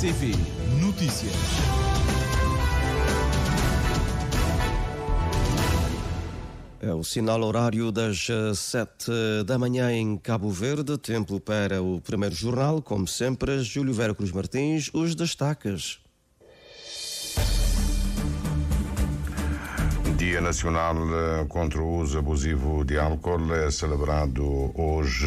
RCV Notícias. É o sinal horário das 7 da manhã em Cabo Verde, tempo para o primeiro jornal, como sempre, Júlio Vera Cruz Martins, os destaques. Dia Nacional contra o uso abusivo de álcool é celebrado hoje.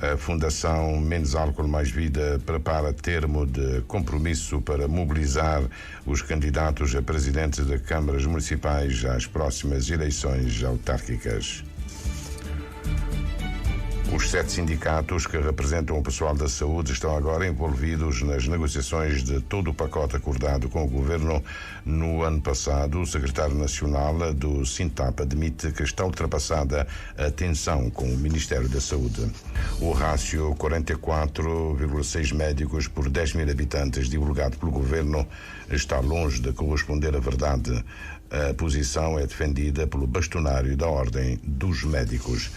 A Fundação Menos Álcool Mais Vida prepara termo de compromisso para mobilizar os candidatos a presidentes de câmaras municipais às próximas eleições autárquicas. Os 7 sindicatos que representam o pessoal da saúde estão agora envolvidos nas negociações de todo o pacote acordado com o governo no ano passado. O secretário nacional do Sintap admite que está ultrapassada a tensão com o Ministério da Saúde. O rácio 44,6 médicos por 10 mil habitantes divulgado pelo governo está longe de corresponder à verdade. A posição é defendida pelo bastonário da Ordem dos Médicos.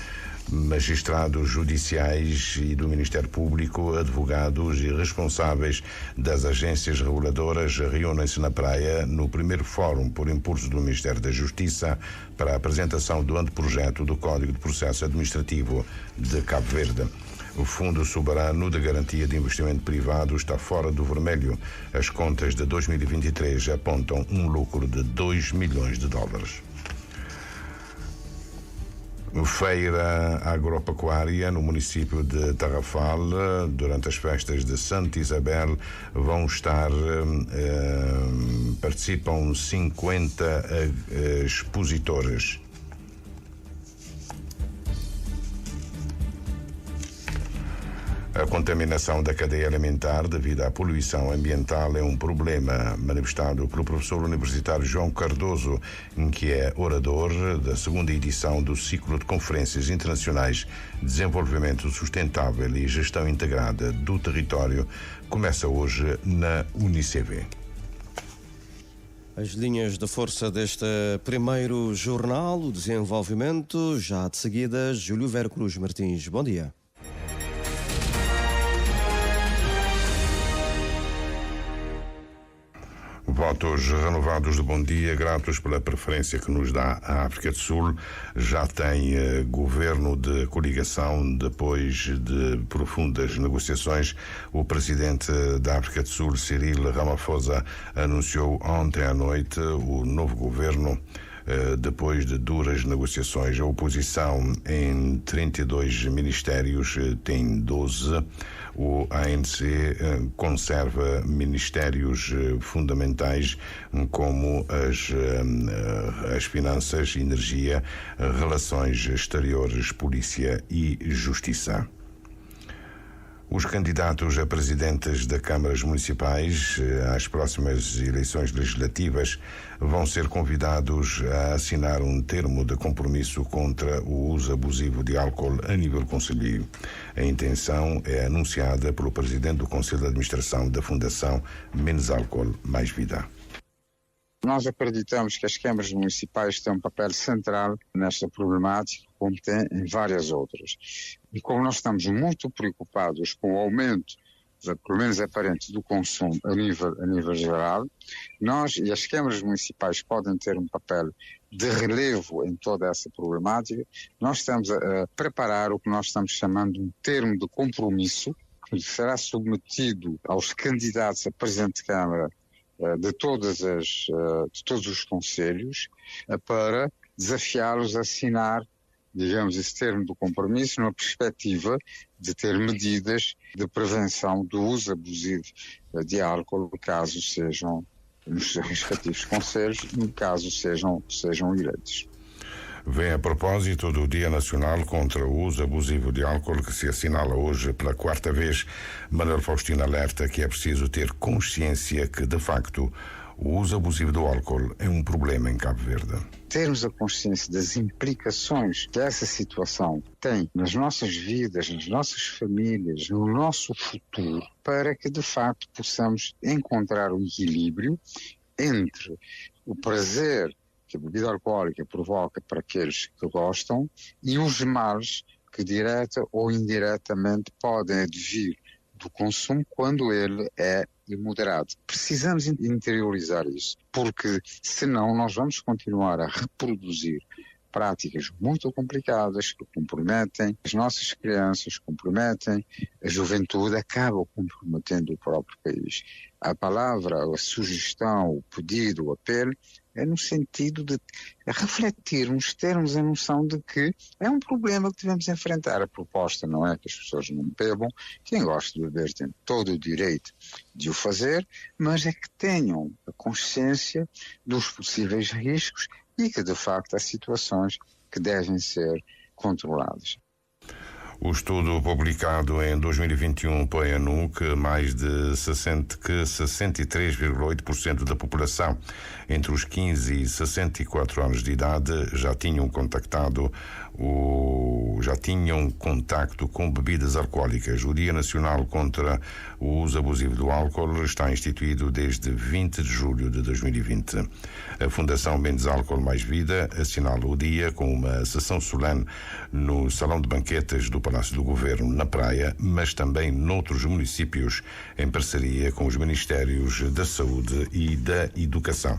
Magistrados judiciais e do Ministério Público, advogados e responsáveis das agências reguladoras reúnem-se na Praia no primeiro fórum por impulso do Ministério da Justiça para a apresentação do anteprojeto do Código de Processo Administrativo de Cabo Verde. O Fundo Soberano de Garantia de Investimento Privado está fora do vermelho. As contas de 2023 apontam um lucro de 2 milhões de dólares. Feira agropecuária no município de Tarrafal. Durante as festas de Santa Isabel vão estar participam 50 expositores. A contaminação da cadeia alimentar devido à poluição ambiental é um problema manifestado pelo professor universitário João Cardoso, que é orador da segunda edição do ciclo de conferências internacionais Desenvolvimento Sustentável e Gestão Integrada do Território. Começa hoje na UniCV. As linhas de força deste primeiro jornal, o desenvolvimento, já de seguida, Júlio Vera Cruz Martins. Bom dia. Votos renovados de bom dia, gratos pela preferência que nos dá a África do Sul. Já tem governo de coligação depois de profundas negociações. O presidente da África do Sul, Cyril Ramaphosa, anunciou ontem à noite o novo governo. Depois de duras negociações, a oposição em 32 ministérios tem 12. O ANC conserva ministérios fundamentais como as finanças, energia, relações exteriores, polícia e justiça. Os candidatos a presidentes de câmaras municipais às próximas eleições legislativas vão ser convidados a assinar um termo de compromisso contra o uso abusivo de álcool a nível concelhio. A intenção é anunciada pelo presidente do Conselho de Administração da Fundação Menos Álcool Mais Vida. Nós acreditamos que as câmaras municipais têm um papel central nesta problemática, como tem em várias outras. E como nós estamos muito preocupados com o aumento, pelo menos aparente, do consumo a nível geral, nós e as câmaras municipais podem ter um papel de relevo em toda essa problemática. Nós estamos a preparar o que nós estamos chamando de um termo de compromisso, que será submetido aos candidatos a presidente de Câmara de todos os concelhos, para desafiá-los a assinar, digamos, esse termo de compromisso numa perspectiva de ter medidas de prevenção do uso abusivo de álcool, caso sejam nos respectivos concelhos, caso sejam eleitos. Vem a propósito do Dia Nacional contra o uso abusivo de álcool, que se assinala hoje pela 4ª vez. Manuel Faustino alerta que é preciso ter consciência que, de facto, o uso abusivo do álcool é um problema em Cabo Verde. Termos a consciência das implicações que essa situação tem nas nossas vidas, nas nossas famílias, no nosso futuro, para que, de facto, possamos encontrar um equilíbrio entre o prazer que a bebida alcoólica provoca para aqueles que gostam e os males que direta ou indiretamente podem advir do consumo quando ele é e moderado. Precisamos interiorizar isso, porque senão nós vamos continuar a reproduzir práticas muito complicadas que comprometem as nossas crianças, comprometem a juventude, acabam comprometendo o próprio país. A palavra, a sugestão, o pedido, o apelo é no sentido de refletirmos, termos a noção de que é um problema que devemos enfrentar. A proposta não é que as pessoas não bebam, quem gosta de beber tem todo o direito de o fazer, mas é que tenham a consciência dos possíveis riscos e que, de facto, há situações que devem ser controladas. O estudo publicado em 2021 põe a nu que mais de 63,8% da população entre os 15 e 64 anos de idade já tinham contacto com bebidas alcoólicas. O Dia Nacional contra o Uso Abusivo do Álcool está instituído desde 20 de julho de 2020. A Fundação Menos Álcool Mais Vida assinala o dia com uma sessão solene no Salão de Banquetes do Palácio do Governo, na Praia, mas também noutros municípios, em parceria com os Ministérios da Saúde e da Educação.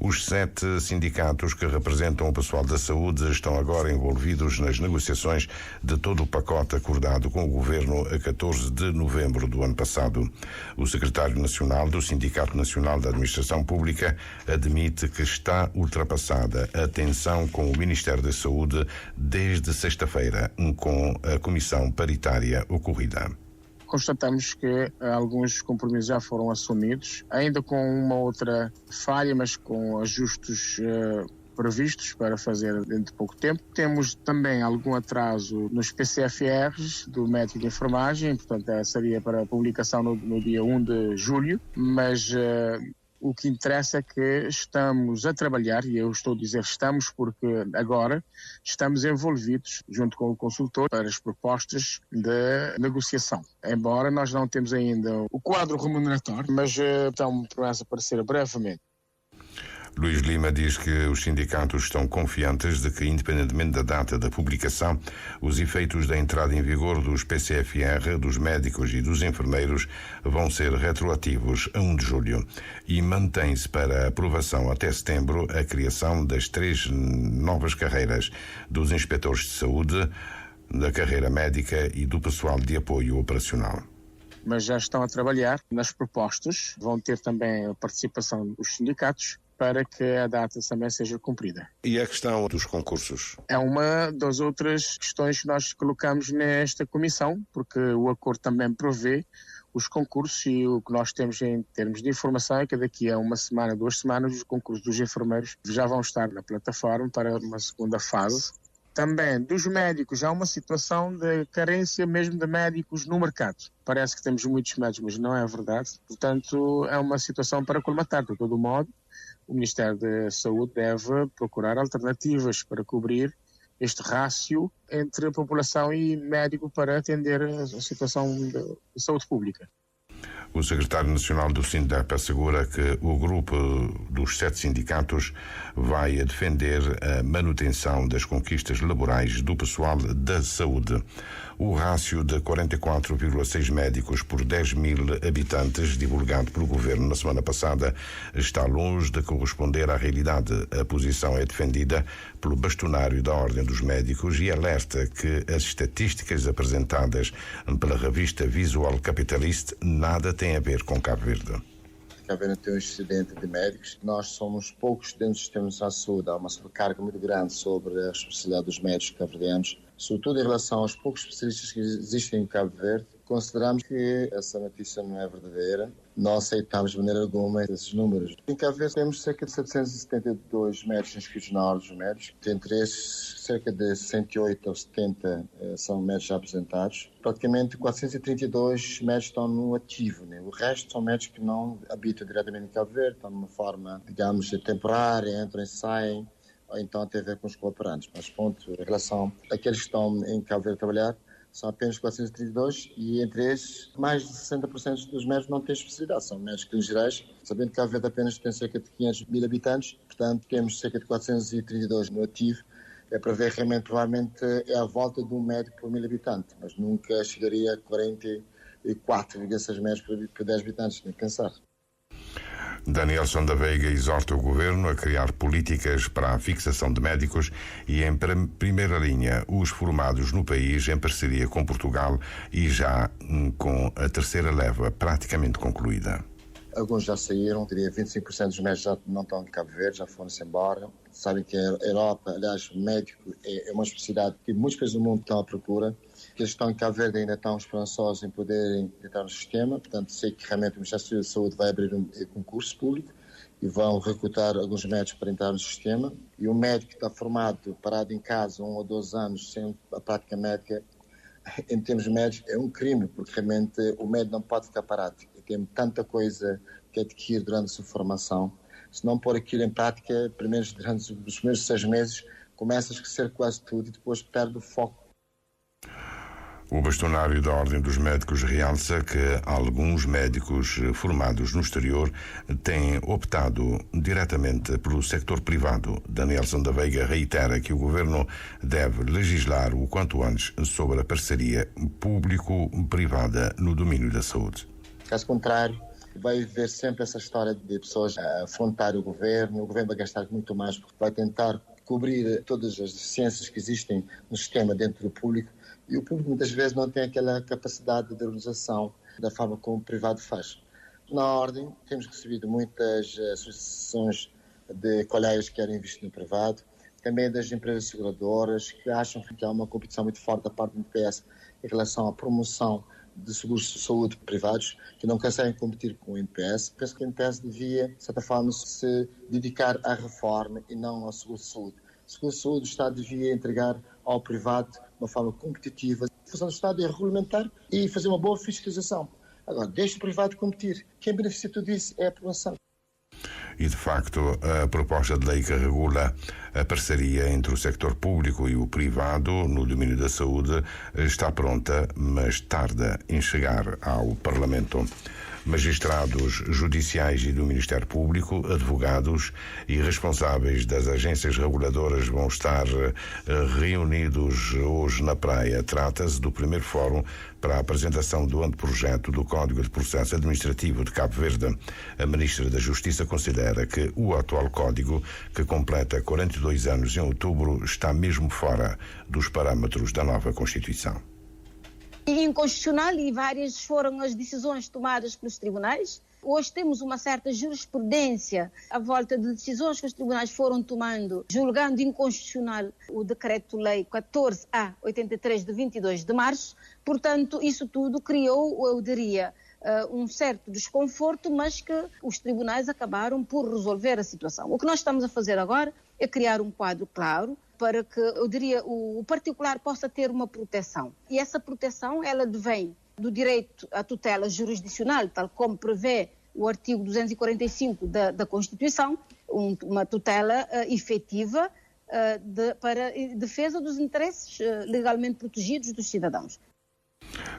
Os 7 sindicatos que representam o pessoal da saúde estão agora envolvidos nas negociações de todo o pacote acordado com o Governo a 14 de novembro do ano passado. O secretário nacional do Sindicato Nacional da Administração Pública admite que está ultrapassada a tensão com o Ministério da Saúde desde sexta-feira, com a comissão paritária ocorrida. Constatamos que alguns compromissos já foram assumidos, ainda com uma outra falha, mas com ajustes previstos para fazer dentro de pouco tempo. Temos também algum atraso nos PCFRs do médico de enfermagem, portanto seria para a publicação no dia 1 de julho, mas o que interessa é que estamos a trabalhar, e eu estou a dizer estamos porque agora estamos envolvidos junto com o consultor para as propostas de negociação. Embora nós não temos ainda o quadro remuneratório, mas estão para aparecer brevemente. Luís Lima diz que os sindicatos estão confiantes de que, independentemente da data da publicação, os efeitos da entrada em vigor dos PCFR, dos médicos e dos enfermeiros vão ser retroativos a 1 de julho. E mantém-se para aprovação até setembro a criação das 3 novas carreiras dos inspetores de saúde, da carreira médica e do pessoal de apoio operacional. Mas já estão a trabalhar nas propostas, vão ter também a participação dos sindicatos, para que a data também seja cumprida. E a questão dos concursos? É uma das outras questões que nós colocamos nesta comissão, porque o acordo também prevê os concursos, e o que nós temos em termos de informação é que daqui a 1 semana, 2 semanas, os concursos dos enfermeiros já vão estar na plataforma para uma segunda fase. Também dos médicos, há uma situação de carência mesmo de médicos no mercado. Parece que temos muitos médicos, mas não é verdade. Portanto, é uma situação para colmatar. De todo modo, o Ministério da Saúde deve procurar alternativas para cobrir este rácio entre a população e médico para atender a situação de saúde pública. O secretário nacional do SINDEP assegura que o grupo dos 7 sindicatos vai defender a manutenção das conquistas laborais do pessoal da saúde. O rácio de 44,6 médicos por 10 mil habitantes, divulgado pelo Governo na semana passada, está longe de corresponder à realidade. A posição é defendida pelo bastonário da Ordem dos Médicos e alerta que as estatísticas apresentadas pela revista Visual Capitalist nada têm a ver com Cabo Verde. Cabo Verde tem um excedente de médicos. Nós somos poucos dentro do sistema de saúde. Há uma sobrecarga muito grande sobre a responsabilidade dos médicos cabo-verdianos, sobretudo em relação aos poucos especialistas que existem em Cabo Verde. Consideramos que essa notícia não é verdadeira. Não aceitamos de maneira alguma esses números. Em Cabo Verde temos cerca de 772 médicos inscritos na Ordem dos Médicos. Dentre esses, cerca de 68 ou 70 são médicos já aposentados. Praticamente 432 médicos estão no ativo, né? O resto são médicos que não habitam diretamente em Cabo Verde, estão de uma forma, digamos, temporária, entram e saem, ou então tem a ver com os cooperantes. Mas, ponto, em relação àqueles que estão em Cabo Verde a trabalhar, são apenas 432 e entre esses, mais de 60% dos médicos não têm especialidade, são médicos clínicos gerais, sabendo que Cabo Verde apenas tem cerca de 500 mil habitantes, portanto temos cerca de 432 no ativo. É para ver realmente, provavelmente é à volta de um médico por 1000 habitantes, mas nunca chegaria a 40 e 4,6 médicos por 10 habitantes. Tem que pensar. Danielson da Veiga exorta o governo a criar políticas para a fixação de médicos e, em primeira linha, os formados no país em parceria com Portugal e já com a terceira leva praticamente concluída. Alguns já saíram, diria 25% dos médicos já não estão em Cabo Verde, já foram-se embora. Sabem que a Europa, aliás, o médico é uma especialidade que muitos países do mundo estão à procura. Que eles estão em Cabo Verde ainda estão esperançosos em poderem entrar no sistema. Portanto, sei que realmente o Ministério da Saúde vai abrir um concurso público e vão recrutar alguns médicos para entrar no sistema. E um médico que está formado, parado em casa 1 ou 2 anos sem a prática médica, em termos médicos, é um crime, porque realmente o médico não pode ficar parado. Tem tanta coisa que adquire durante a sua formação. Se não pôr aquilo em prática, durante os primeiros 6 meses, começa a esquecer quase tudo e depois perde o foco. O bastonário da Ordem dos Médicos realça que alguns médicos formados no exterior têm optado diretamente pelo sector privado. Danielson da Veiga reitera que o governo deve legislar o quanto antes sobre a parceria público-privada no domínio da saúde. Caso contrário, vai haver sempre essa história de pessoas a afrontar o governo vai gastar muito mais porque vai tentar cobrir todas as deficiências que existem no sistema dentro do público e o público muitas vezes não tem aquela capacidade de organização da forma como o privado faz. Na Ordem temos recebido muitas solicitações de colegas que querem investir no privado, também das empresas seguradoras que acham que há uma competição muito forte da parte do INPS em relação à promoção de seguros de saúde privados que não conseguem competir com o INPS. Penso que o INPS devia, de certa forma, se dedicar à reforma e não ao seguro de saúde. O seguro de saúde o Estado devia entregar ao privado de uma forma competitiva. A função do Estado é regulamentar e fazer uma boa fiscalização. Agora, deixe o privado competir. Quem beneficia de tudo isso é a população. E, de facto, a proposta de lei que regula a parceria entre o sector público e o privado no domínio da saúde está pronta, mas tarda em chegar ao Parlamento. Magistrados judiciais e do Ministério Público, advogados e responsáveis das agências reguladoras vão estar reunidos hoje na Praia. Trata-se do primeiro fórum para a apresentação do anteprojeto do Código de Processo Administrativo de Cabo Verde. A Ministra da Justiça considera que o atual Código, que completa 42 anos em outubro, está mesmo fora dos parâmetros da nova Constituição. Inconstitucional e várias foram as decisões tomadas pelos tribunais. Hoje temos uma certa jurisprudência à volta de decisões que os tribunais foram tomando, julgando inconstitucional o Decreto-Lei 14A-83 de 22 de março. Portanto, isso tudo criou, eu diria, um certo desconforto, mas que os tribunais acabaram por resolver a situação. O que nós estamos a fazer agora é criar um quadro claro para que, eu diria, o particular possa ter uma proteção. E essa proteção, ela vem do direito à tutela jurisdicional, tal como prevê o artigo 245 da Constituição, uma tutela efetiva para defesa dos interesses legalmente protegidos dos cidadãos.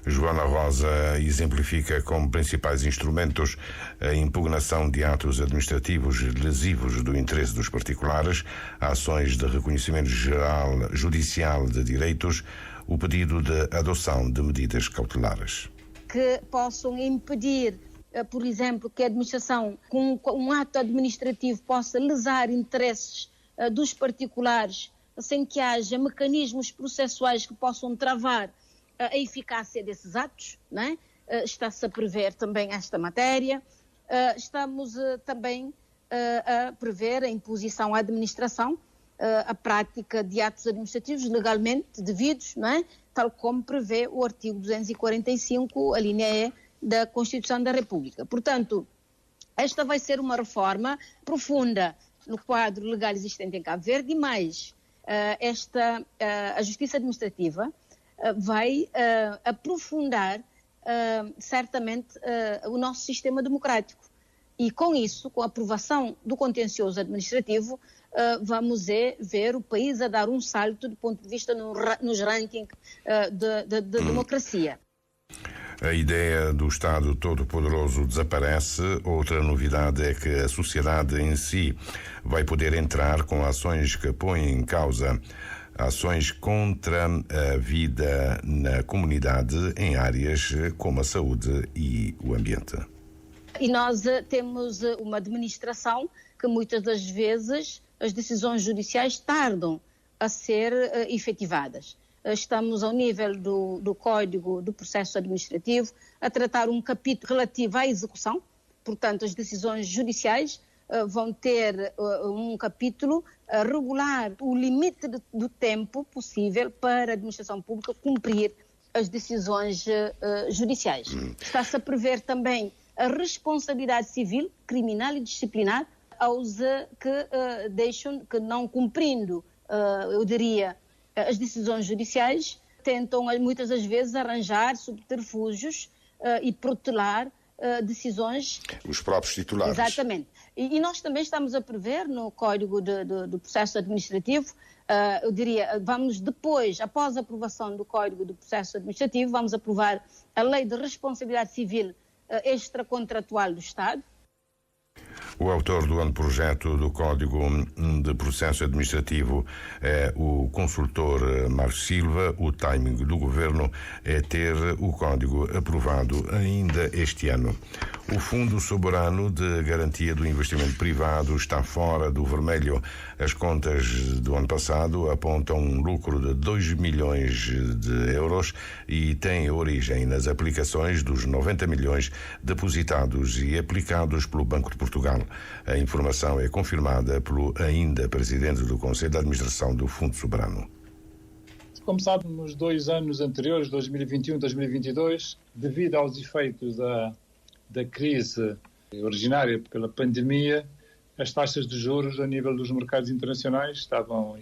Joana Rosa exemplifica como principais instrumentos a impugnação de atos administrativos lesivos do interesse dos particulares, ações de reconhecimento judicial de direitos, o pedido de adoção de medidas cautelares. Que possam impedir, por exemplo, que a administração, com um ato administrativo, possa lesar interesses dos particulares, sem que haja mecanismos processuais que possam travar a eficácia desses atos, não é? Está-se a prever também esta matéria. Estamos também a prever a imposição à administração, a prática de atos administrativos legalmente devidos, não é? Tal como prevê o artigo 245, a linha E da Constituição da República. Portanto, esta vai ser uma reforma profunda no quadro legal existente em Cabo Verde e mais, a Justiça Administrativa vai aprofundar certamente o nosso sistema democrático. E com isso, com a aprovação do contencioso administrativo, vamos ver o país a dar um salto do ponto de vista nos rankings de democracia. A ideia do Estado Todo-Poderoso desaparece. Outra novidade é que a sociedade em si vai poder entrar com ações que põem em causa ações contra a vida na comunidade em áreas como a saúde e o ambiente. E nós temos uma administração que muitas das vezes as decisões judiciais tardam a ser efetivadas. Estamos ao nível do Código do Processo Administrativo a tratar um capítulo relativo à execução, portanto as decisões judiciais vão ter um capítulo a regular o limite do tempo possível para a administração pública cumprir as decisões judiciais. Está-se a prever também a responsabilidade civil, criminal e disciplinar aos que não cumprindo, eu diria, as decisões judiciais, tentam muitas das vezes arranjar subterfúgios e protelar decisões. Os próprios titulares. Exatamente. E nós também estamos a prever no Código do Processo Administrativo, eu diria, vamos depois, após a aprovação do Código do Processo Administrativo, vamos aprovar a Lei de Responsabilidade Civil Extracontratual do Estado. O autor do anteprojeto do Código de Processo Administrativo é o consultor Marcos Silva. O timing do governo é ter o código aprovado ainda este ano. O Fundo Soberano de Garantia do Investimento Privado está fora do vermelho. As contas do ano passado apontam um lucro de 2 milhões de euros e tem origem nas aplicações dos 90 milhões depositados e aplicados pelo Banco de Portugal. A informação é confirmada pelo ainda presidente do Conselho de Administração do Fundo Soberano. Como sabe, nos 2 anos anteriores, 2021 e 2022, devido aos efeitos da crise originária pela pandemia, as taxas de juros a nível dos mercados internacionais estavam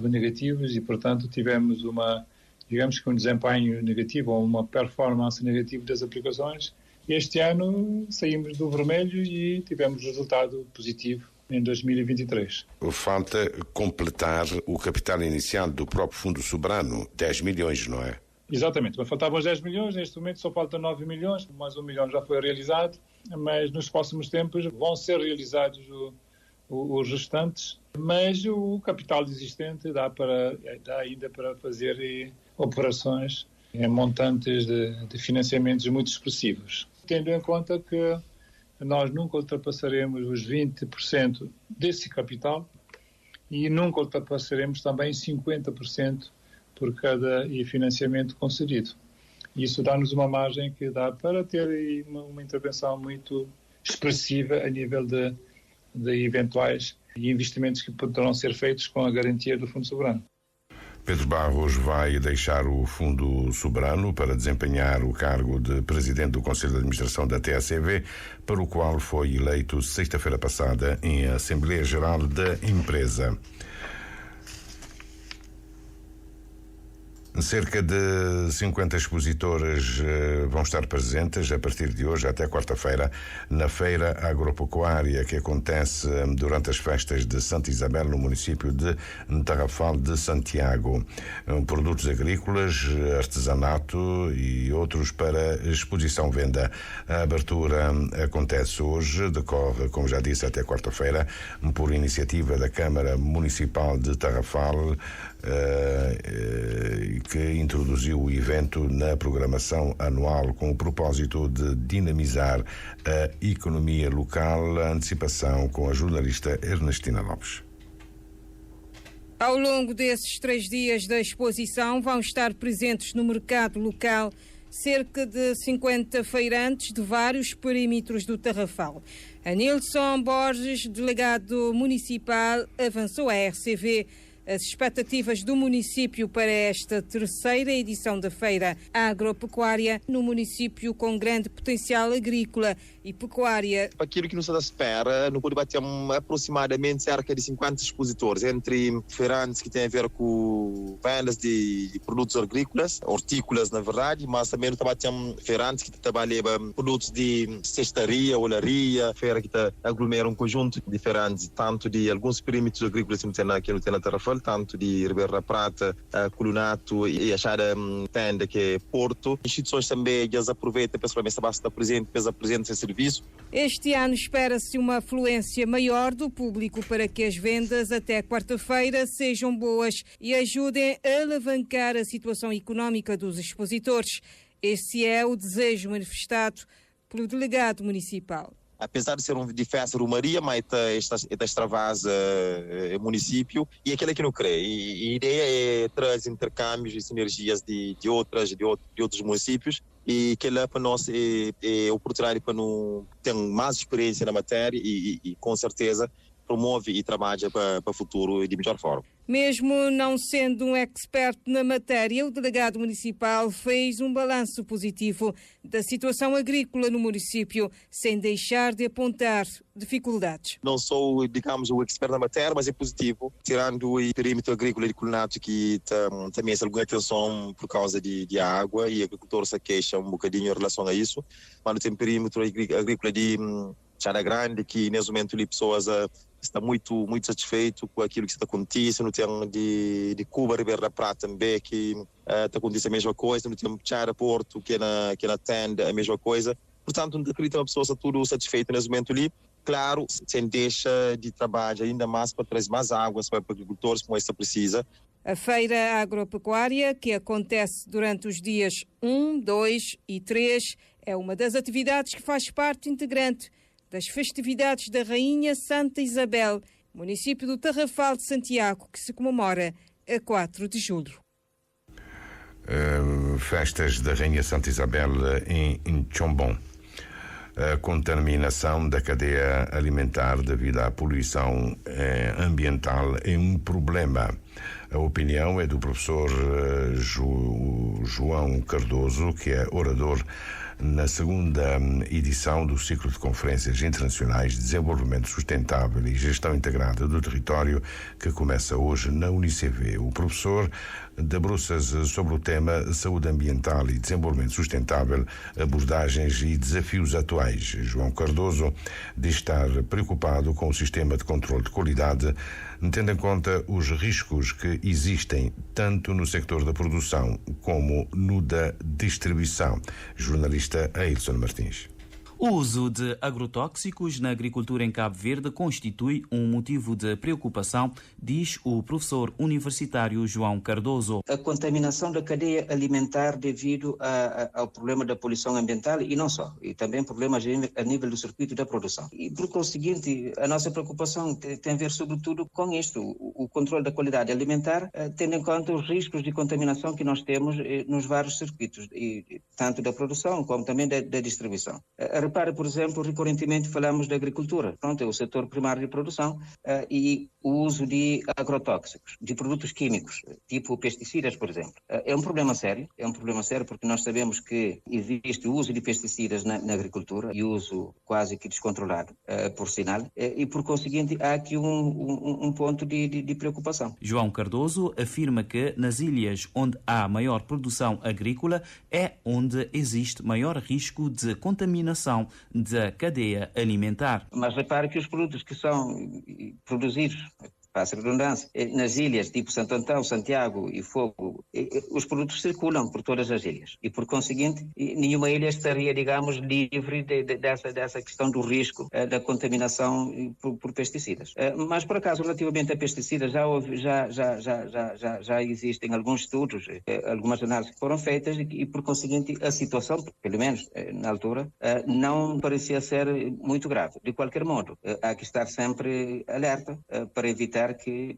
negativas e, portanto, tivemos um desempenho negativo ou uma performance negativa das aplicações. Este ano saímos do vermelho e tivemos resultado positivo em 2023. Falta completar o capital inicial do próprio Fundo Soberano, 10 milhões, não é? Exatamente, mas faltavam os 10 milhões, neste momento só faltam 9 milhões, mais 1 milhão já foi realizado, mas nos próximos tempos vão ser realizados os restantes, mas o capital existente dá ainda para fazer operações em montantes de financiamentos muito expressivos. Tendo em conta que nós nunca ultrapassaremos os 20% desse capital e nunca ultrapassaremos também 50% por cada financiamento concedido. Isso dá-nos uma margem que dá para ter uma intervenção muito expressiva a nível de eventuais investimentos que poderão ser feitos com a garantia do Fundo Soberano. Pedro Barros vai deixar o Fundo Soberano para desempenhar o cargo de presidente do Conselho de Administração da TACV, para o qual foi eleito sexta-feira passada em Assembleia Geral da empresa. Cerca de 50 expositores vão estar presentes a partir de hoje até quarta-feira na Feira Agropecuária que acontece durante as festas de Santa Isabel no município de Tarrafal de Santiago. Produtos agrícolas, artesanato e outros para exposição-venda. A abertura acontece hoje, decorre, como já disse, até quarta-feira, por iniciativa da Câmara Municipal de Tarrafal, que introduziu o evento na programação anual com o propósito de dinamizar a economia local. A antecipação com a jornalista Ernestina Lopes. Ao longo desses 3 dias da exposição vão estar presentes no mercado local cerca de 50 feirantes de vários perímetros do Tarrafal. Anilson Borges, delegado municipal, avançou à RCV as expectativas do município para esta 3ª edição da Feira Agropecuária, no município com grande potencial agrícola e pecuária. Aquilo que nos espera, no Curiba temos aproximadamente cerca de 50 expositores, entre feirantes que têm a ver com vendas de produtos agrícolas, hortícolas na verdade, mas também temos feirantes que trabalham produtos de cestaria, olaria, feira que aglomera um conjunto de feirantes, tanto de alguns perímetros agrícolas que tem na Tarrafal, nível, tanto de Ribeira da Prata, Colonato e a Chara Tenda, que é Porto. Instituições também, eles aproveitam, principalmente a base está presente, eles apresentam esse serviço. Este ano espera-se uma afluência maior do público para que as vendas até quarta-feira sejam boas e ajudem a alavancar a situação económica dos expositores. Esse é o desejo manifestado pelo delegado municipal. Apesar de ser de festa Romaria, mas esta extravasa município e aquilo que não crê. E a ideia é trazer intercâmbios e sinergias de outros municípios e que lá para nós é oportunidade para não ter mais experiência na matéria e com certeza promove e trabalha para o futuro de melhor forma. Mesmo não sendo um expert na matéria, o delegado municipal fez um balanço positivo da situação agrícola no município, sem deixar de apontar dificuldades. Não sou, digamos, o expert na matéria, mas é positivo, tirando o perímetro agrícola de Colonato, que também tem alguma tensão por causa de água, e o agricultor se queixa um bocadinho em relação a isso, mas tem perímetro agrícola de Chara Grande, que nesse momento ali pessoas está muito satisfeito com aquilo que está acontecendo. Não tem de Cuba, Ribeira da Prata também, que está acontecendo a mesma coisa. Não tem Chara Porto, que é na Tenda, a mesma coisa. Portanto, não acredito que a pessoa está tudo satisfeita nesse momento ali. Claro, sem deixa de trabalho ainda mais para trazer mais águas para agricultores, como esta precisa. A feira agropecuária, que acontece durante os dias 1, 2 e 3, é uma das atividades que faz parte integrante das festividades da Rainha Santa Isabel, município do Tarrafal de Santiago, que se comemora a 4 de julho. Festas da Rainha Santa Isabel em Chombon. A contaminação da cadeia alimentar devido à poluição ambiental é um problema. A opinião é do professor João Cardoso, que é orador na segunda edição do ciclo de conferências internacionais de desenvolvimento sustentável e gestão integrada do território, que começa hoje na UniCV. O professor debruça-se sobre o tema saúde ambiental e desenvolvimento sustentável, abordagens e desafios atuais. João Cardoso diz estar preocupado com o sistema de controle de qualidade, tendo em conta os riscos que existem tanto no sector da produção como no da distribuição. Jornalista Ailson Martins. O uso de agrotóxicos na agricultura em Cabo Verde constitui um motivo de preocupação, diz o professor universitário João Cardoso. A contaminação da cadeia alimentar devido ao problema da poluição ambiental e não só, e também problemas a nível do circuito da produção. E por conseguinte, a nossa preocupação tem a ver sobretudo com isto, o controle da qualidade alimentar, tendo em conta os riscos de contaminação que nós temos nos vários circuitos, tanto da produção como também da distribuição. Repare, por exemplo, recorrentemente falamos da agricultura. Pronto, é o setor primário de produção e o uso de agrotóxicos, de produtos químicos, tipo pesticidas, por exemplo. É um problema sério porque nós sabemos que existe o uso de pesticidas na agricultura e uso quase que descontrolado, por sinal, e por conseguinte há aqui um ponto de preocupação. João Cardoso afirma que nas ilhas onde há maior produção agrícola é onde existe maior risco de contaminação da cadeia alimentar. Mas repare que os produtos que são produzidos, passa a redundância, nas ilhas tipo Santo Antão, Santiago e Fogo, os produtos circulam por todas as ilhas e, por conseguinte, nenhuma ilha estaria, digamos, livre dessa questão do risco da contaminação por pesticidas. Mas, por acaso, relativamente a pesticidas, já existem alguns estudos, algumas análises que foram feitas e, por conseguinte, a situação, pelo menos na altura, não parecia ser muito grave. De qualquer modo, há que estar sempre alerta para evitar que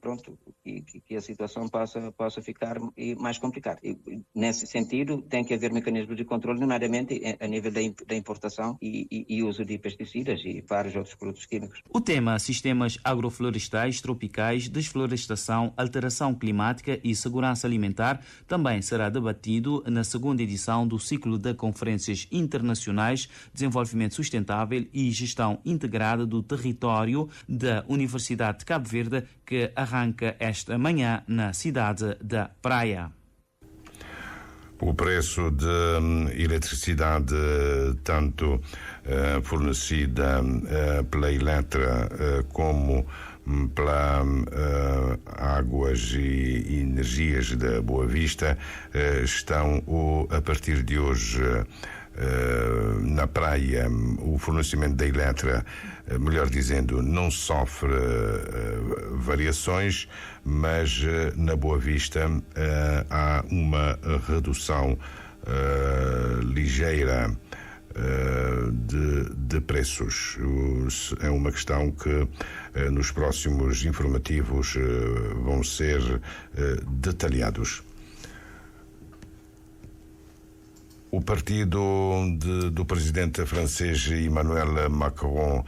a situação possa ficar mais complicada. E, nesse sentido, tem que haver mecanismos de controle, nomeadamente a nível da importação e uso de pesticidas e vários outros produtos químicos. O tema sistemas agroflorestais tropicais, desflorestação, alteração climática e segurança alimentar também será debatido na segunda edição do ciclo de conferências internacionais, desenvolvimento sustentável e gestão integrada do território da Universidade de Cabo Verde, que arranca esta manhã na cidade da Praia. O preço de eletricidade, tanto fornecida pela Eletra como pela Águas e Energias da Boa Vista estão a partir de hoje na praia. O fornecimento da Eletra, melhor dizendo, não sofre variações, mas na Boa Vista há uma redução ligeira de preços. É uma questão que nos próximos informativos vão ser detalhados. O partido do presidente francês Emmanuel Macron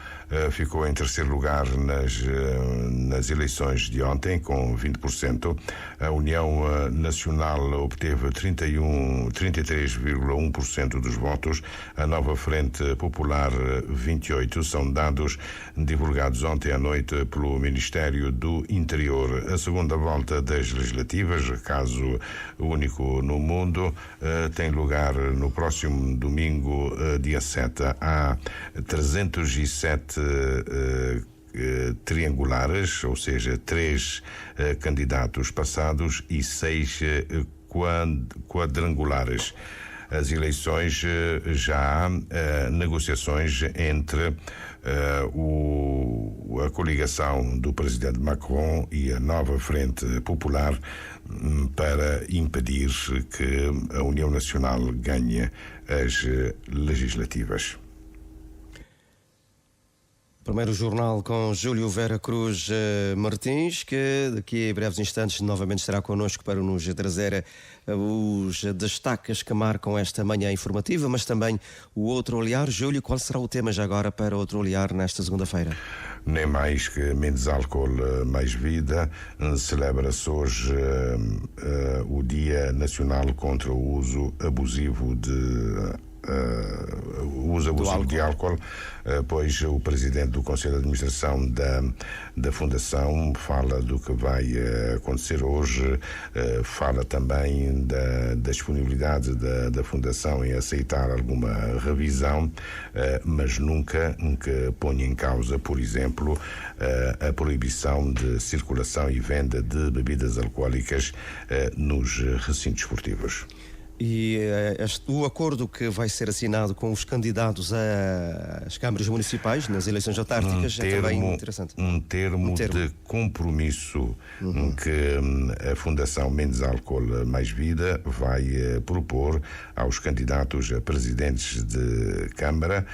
ficou em terceiro lugar nas eleições de ontem, com 20%. A União Nacional obteve 33,1% dos votos. A Nova Frente Popular, 28%. São dados divulgados ontem à noite pelo Ministério do Interior. A segunda volta das legislativas, caso único no mundo, tem lugar no próximo domingo, dia 7. Há 307 triangulares, ou seja, 3 candidatos passados e 6 quadrangulares. As eleições já há negociações entre a coligação do presidente Macron e a Nova Frente Popular para impedir que a União Nacional ganhe as legislativas. Primeiro jornal com Júlio Vera Cruz Martins, que daqui a breves instantes novamente estará connosco para nos trazer os destaques que marcam esta manhã informativa, mas também o outro olhar. Júlio, qual será o tema já agora para outro olhar nesta segunda-feira? Nem mais que menos álcool, mais vida. Celebra-se hoje o Dia Nacional contra o uso abusivo de álcool, pois o presidente do Conselho de Administração da Fundação fala do que vai acontecer hoje, fala também da disponibilidade da Fundação em aceitar alguma revisão, mas nunca que ponha em causa, por exemplo, a proibição de circulação e venda de bebidas alcoólicas nos recintos esportivos. E o acordo que vai ser assinado com os candidatos às câmaras municipais nas eleições autárquicas é também interessante. Um termo de compromisso que a Fundação Menos Álcool Mais Vida vai propor aos candidatos a presidentes de Câmara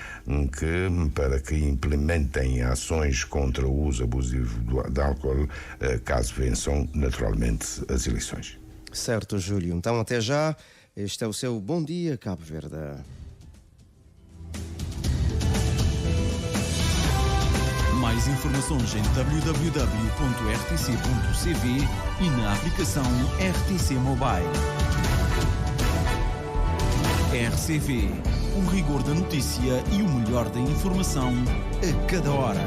para que implementem ações contra o uso abusivo de álcool caso vençam naturalmente as eleições. Certo, Júlio. Então até já. Este é o seu Bom Dia Cabo Verde. Mais informações em www.rtc.cv e na aplicação RTC Mobile. RCV, o rigor da notícia e o melhor da informação a cada hora.